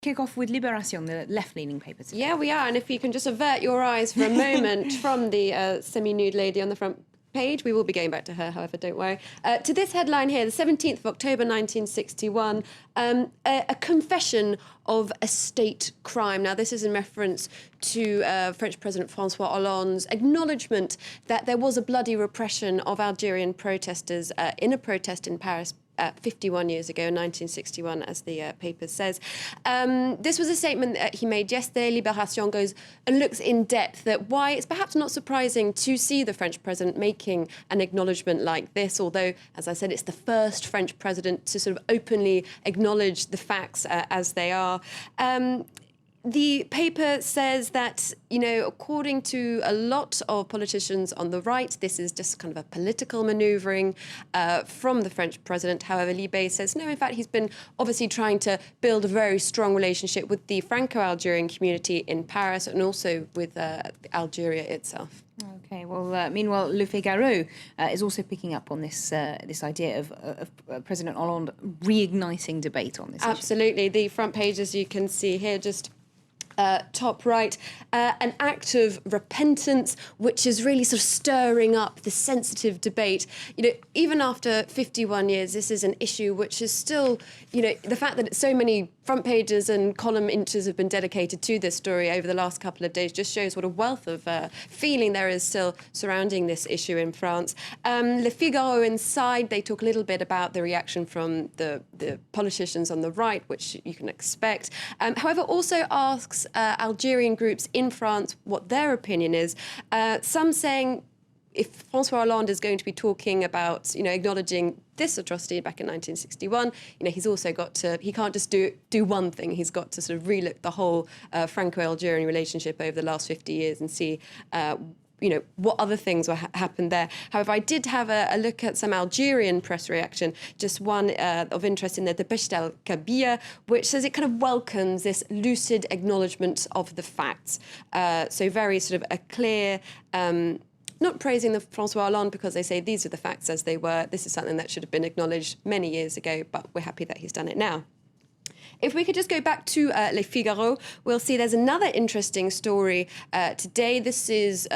Kick off with Libération, the left-leaning paper today. Yeah, we are. And if you can just avert your eyes for a moment from the semi-nude lady on the front page, we will be going back to her, however, don't worry. To this headline here, the 17th of October 1961, a confession of a state crime. Now, this is in reference to French President François Hollande's acknowledgement that there was a bloody repression of Algerian protesters in a protest in Paris 51 years ago, in 1961, as the paper says. This was a statement that he made yesterday. Libération goes and looks in depth at why it's perhaps not surprising to see the French president making an acknowledgement like this, although, as I said, it's the first French president to sort of openly acknowledge the facts as they are. The paper says that, you know, according to a lot of politicians on the right, this is just kind of a political manoeuvring from the French president. However, Libé says, no, in fact, he's been obviously trying to build a very strong relationship with the Franco-Algerian community in Paris and also with Algeria itself. Okay, well, meanwhile, Le Figaro is also picking up on this this idea of President Hollande reigniting debate on this issue. Absolutely. The front page, as you can see here, just top right, an act of repentance, which is really sort of stirring up the sensitive debate. You know, even after 51 years, this is an issue which is still, you know, the fact that so many front pages and column inches have been dedicated to this story over the last couple of days just shows what a wealth of feeling there is still surrounding this issue in France. Le Figaro inside, they talk a little bit about the reaction from the politicians on the right, which you can expect. However, also asks Algerian groups in France what their opinion is. Some saying if François Hollande is going to be talking about, you know, acknowledging this atrocity back in 1961, you know, he's also got to, he can't just do one thing. He's got to sort of relook the whole Franco-Algerian relationship over the last 50 years and see you know, what other things happened there. However, I did have a look at some Algerian press reaction, just one of interest in the Dépêche d'El Kabia, which says it kind of welcomes this lucid acknowledgement of the facts. So very sort of a clear, not praising the François Hollande because they say these are the facts as they were. This is something that should have been acknowledged many years ago, but we're happy that he's done it now. If we could just go back to Le Figaro, we'll see there's another interesting story today. This is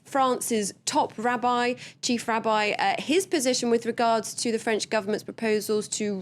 France's top rabbi, chief rabbi, his position with regards to the French government's proposals to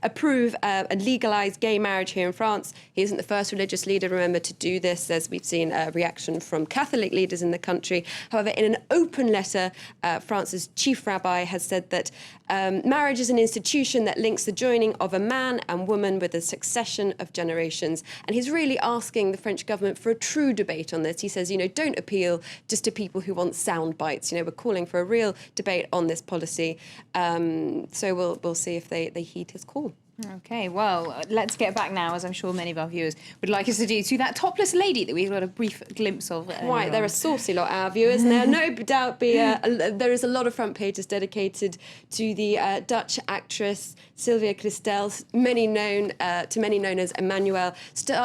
approve and legalise gay marriage here in France. He isn't the first religious leader, remember, to do this, as we've seen a reaction from Catholic leaders in the country. However, in an open letter, France's chief rabbi has said that marriage is an institution that links the joining of a man and woman with a succession of generations. And he's really asking the French government for a true debate on this. He says, you know, don't appeal just to people who want sound bites. You know, we're calling for a real debate on this policy. So we'll see if they heed his call. Okay, well, let's get back now, as I'm sure many of our viewers would like us to do, to that topless lady that we got a brief glimpse of. Right, they're a saucy lot, our viewers. And there'll no doubt be there is a lot of front pages dedicated to the Dutch actress Sylvia Christel, many known as Emmanuel,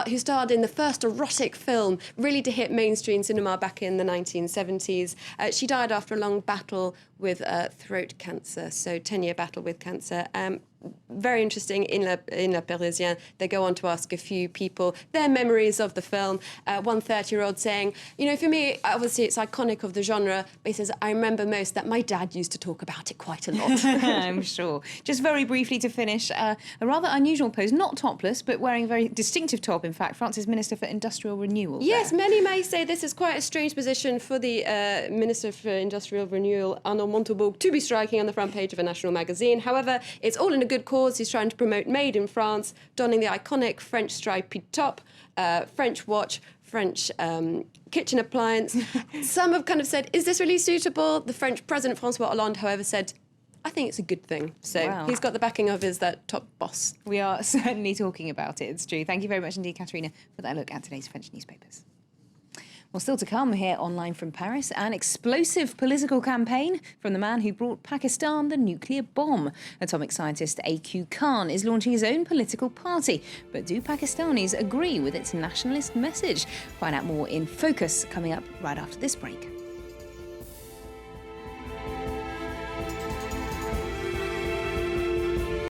who starred in the first erotic film really to hit mainstream cinema back in the 1970s. She died after a long battle with throat cancer, so 10-year battle with cancer. Very interesting in La Parisien. They go on to ask a few people their memories of the film. One 30-year-old saying, you know, for me, obviously it's iconic of the genre, but he says, I remember most that my dad used to talk about it quite a lot. I'm sure. Just very briefly to finish, a rather unusual pose, not topless, but wearing a very distinctive top, in fact, France's Minister for Industrial Renewal. Yes, many may say this is quite a strange position for the Minister for Industrial Renewal, Arnaud Montebourg, to be striking on the front page of a national magazine. However, it's all in a good cause. He's trying to promote Made in France, donning the iconic French stripy top, French watch, French kitchen appliance. Some have kind of said, is this really suitable? The French President, François Hollande, however, said, I think it's a good thing. So wow. He's got the backing of his top boss. We are certainly talking about it, it's true. Thank you very much indeed, Katerina, for that look at today's French newspapers. Well, still to come here online from Paris, an explosive political campaign from the man who brought Pakistan the nuclear bomb. Atomic scientist A.Q. Khan is launching his own political party. But do Pakistanis agree with its nationalist message? Find out more in Focus coming up right after this break.